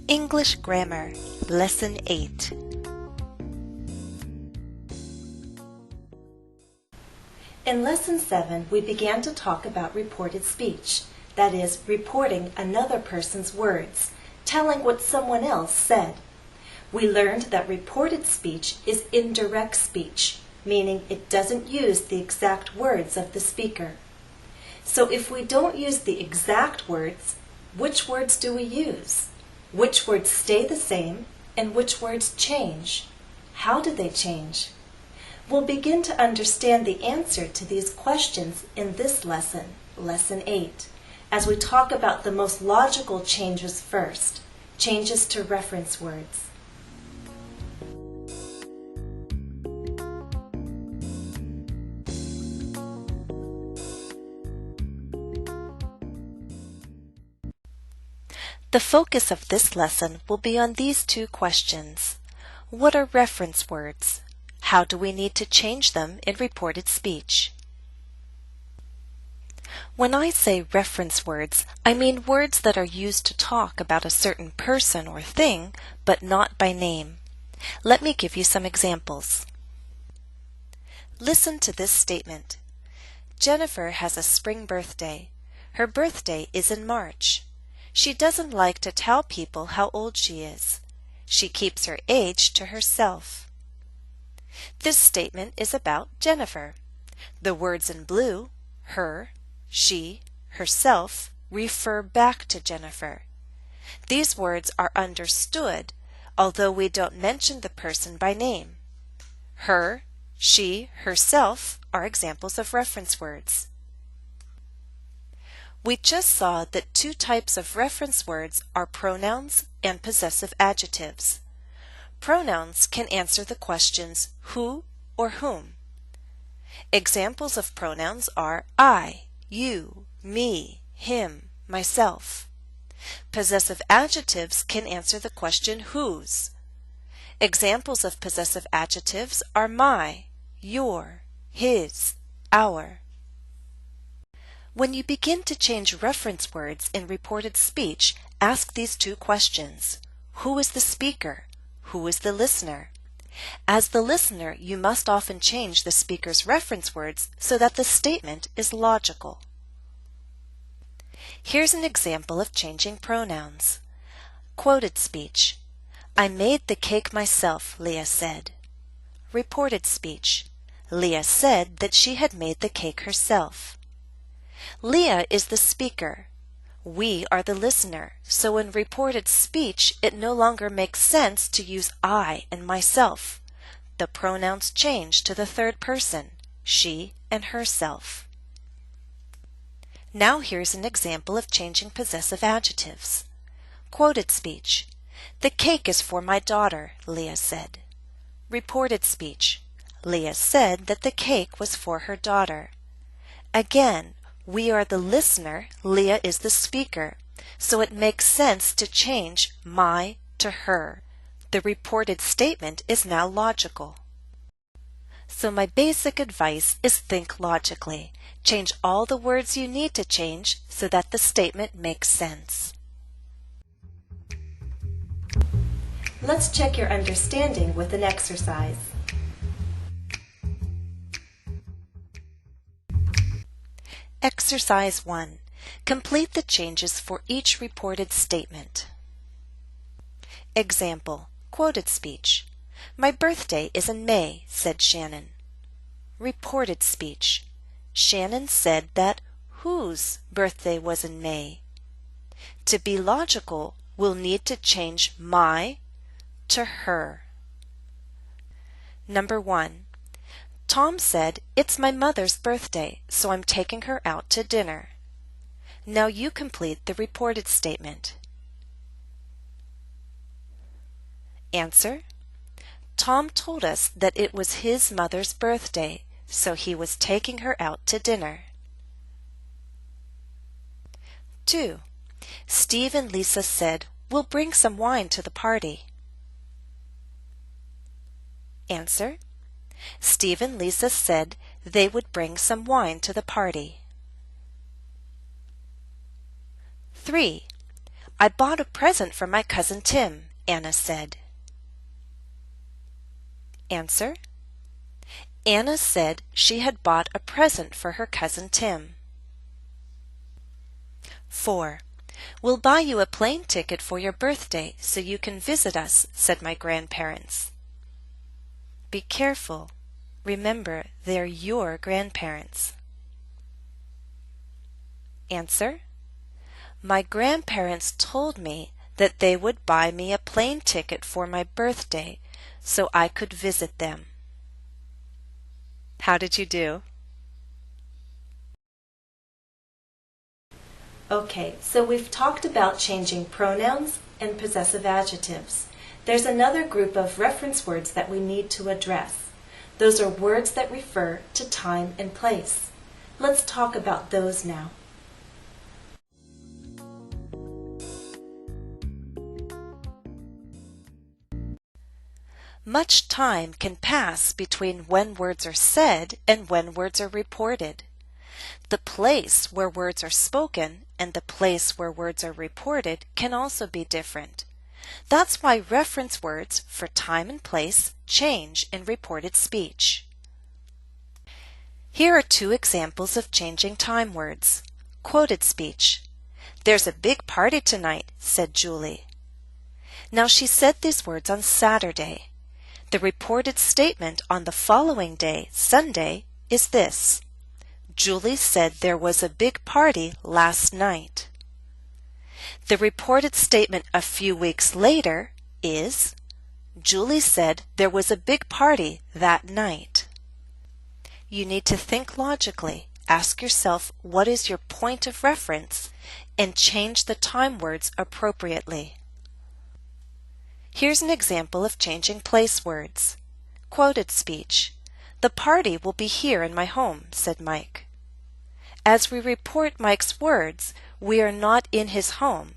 English Grammar, Lesson 8. In Lesson 7, we began to talk about reported speech, that is, reporting another person's words, telling what someone else said. We learned that reported speech is indirect speech, meaning it doesn't use the exact words of the speaker. So if we don't use the exact words, which words do we use? Which words stay the same and which words change? How do they change? We'll begin to understand the answer to these questions in this lesson, Lesson 8, as we talk about the most logical changes first, changes to reference words. The focus of this lesson will be on these two questions. What are reference words? How do we need to change them in reported speech? When I say reference words, I mean words that are used to talk about a certain person or thing, but not by name. Let me give you some examples. Listen to this statement. Jennifer has a spring birthday. Her birthday is in March. She doesn't like to tell people how old she is. She keeps her age to herself. This statement is about Jennifer. The words in blue, her, she, herself, refer back to Jennifer. These words are understood, although we don't mention the person by name. Her, she, herself are examples of reference words. We just saw that two types of reference words are pronouns and possessive adjectives. Pronouns can answer the questions who or whom. Examples of pronouns are I, you, me, him, myself. Possessive adjectives can answer the question whose. Examples of possessive adjectives are my, your, his, our. When you begin to change reference words in reported speech, ask these two questions. Who is the speaker? Who is the listener? As the listener, you must often change the speaker's reference words so that the statement is logical. Here's an example of changing pronouns. Quoted speech. I made the cake myself, Leah said. Reported speech. Leah said that she had made the cake herself. Leah is the speaker. We are the listener, so in reported speech it no longer makes sense to use I and myself. The pronouns change to the third person, she and herself. Now here's an example of changing possessive adjectives. Quoted speech. The cake is for my daughter, Leah said. Reported speech. Leah said that the cake was for her daughter. Again, we are the listener, Leah is the speaker, so it makes sense to change my to her. The reported statement is now logical. So my basic advice is think logically. Change all the words you need to change so that the statement makes sense. Let's check your understanding with an exercise. Exercise 1. Complete the changes for each reported statement. Example. Quoted speech. My birthday is in May, said Shannon. Reported speech. Shannon said that whose birthday was in May. To be logical, we'll need to change my to her. Number 1. Tom said, it's my mother's birthday, so I'm taking her out to dinner. Now you complete the reported statement. Answer. Tom told us that it was his mother's birthday, so he was taking her out to dinner. 2. Steve and Lisa said, we'll bring some wine to the party. Answer. Steve and Lisa said they would bring some wine to the party. 3. I bought a present for my cousin Tim, Anna said. Answer: Anna said she had bought a present for her cousin Tim. 4. We'll buy you a plane ticket for your birthday so you can visit us, said my grandparents. Be careful. Remember, they're your grandparents. Answer: My grandparents told me that they would buy me a plane ticket for my birthday so I could visit them. How did you do? Okay, so we've talked about changing pronouns and possessive adjectives. There's another group of reference words that we need to address. Those are words that refer to time and place. Let's talk about those now. Much time can pass between when words are said and when words are reported. The place where words are spoken and the place where words are reported can also be different. That's why reference words for time and place change in reported speech. Here are two examples of changing time words. Quoted speech. There's a big party tonight, said Julie. Now she said these words on Saturday. The reported statement on the following day, Sunday, is this: Julie said there was a big party last night. The reported statement a few weeks later is: Julie said there was a big party that night. You need to think logically, ask yourself what is your point of reference, and change the time words appropriately. Here's an example of changing place words. Quoted speech. The party will be here in my home, said Mike. As we report Mike's words, we are not in his home.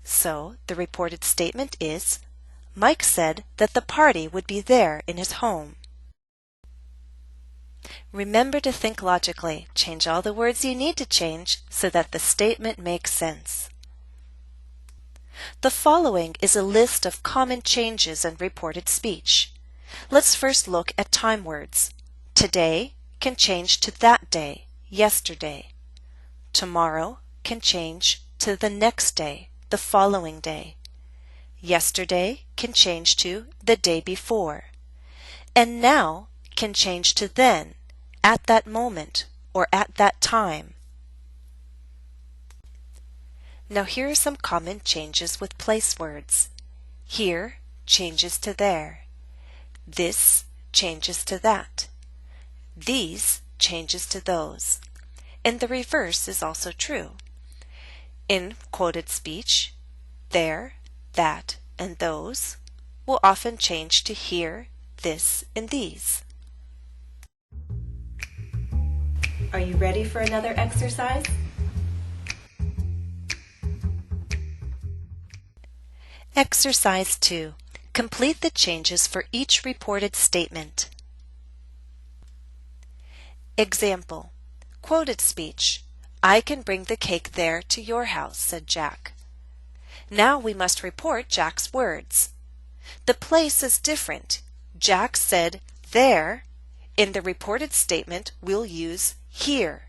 So the reported statement is: Mike said that the party would be there in his home. Remember to think logically. Change all the words you need to change so that the statement makes sense. The following is a list of common changes in reported speech. Let's first look at time words. Today can change to that day, yesterday. Tomorrow can change to the next day, the following day. Yesterday can change to the day before. And now can change to then, at that moment, or at that time. Now here are some common changes with place words. Here changes to there. This changes to that. These changes to those. And the reverse is also true. In quoted speech, there, that, and those will often change to here, this, and these. Are you ready for another exercise? Exercise 2. Complete the changes for each reported statement. Example. Quoted speech. I can bring the cake there to your house, said Jack. Now we must report Jack's words. The place is different. Jack said there. In the reported statement, we'll use here.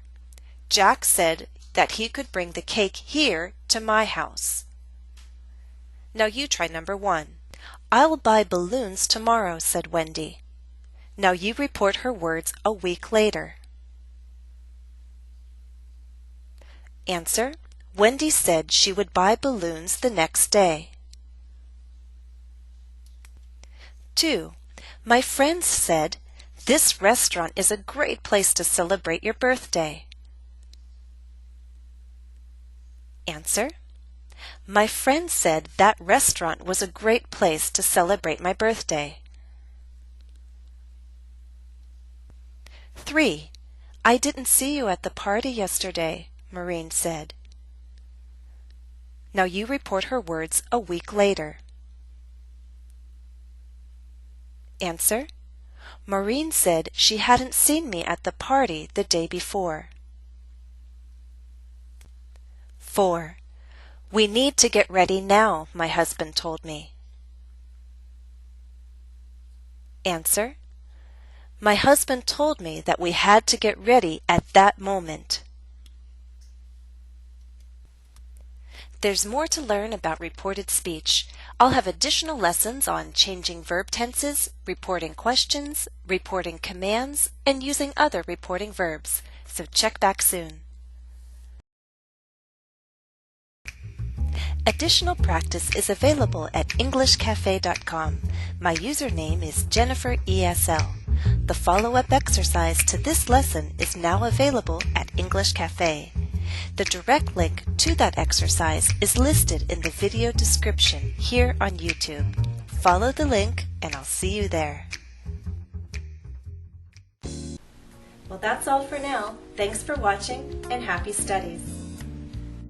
Jack said that he could bring the cake here to my house. Now you try number 1. I'll buy balloons tomorrow, said Wendy. Now you report her words a week later. Answer. Wendy said she would buy balloons the next day. 2. My friends said, this restaurant is a great place to celebrate your birthday. Answer. My friend said that restaurant was a great place to celebrate my birthday. 3. I didn't see you at the party yesterday, Maureen said. Now you report her words a week later. Answer. Maureen said she hadn't seen me at the party the day before. 4. We need to get ready now, my husband told me. Answer: my husband told me that we had to get ready at that moment. There's more to learn about reported speech. I'll have additional lessons on changing verb tenses, reporting questions, reporting commands, and using other reporting verbs. So check back soon. Additional practice is available at EnglishCafe.com. My username is JenniferESL. The follow-up exercise to this lesson is now available at EnglishCafe. The direct link to that exercise is listed in the video description here on YouTube. Follow the link and I'll see you there. Well, that's all for now. Thanks for watching and happy studies.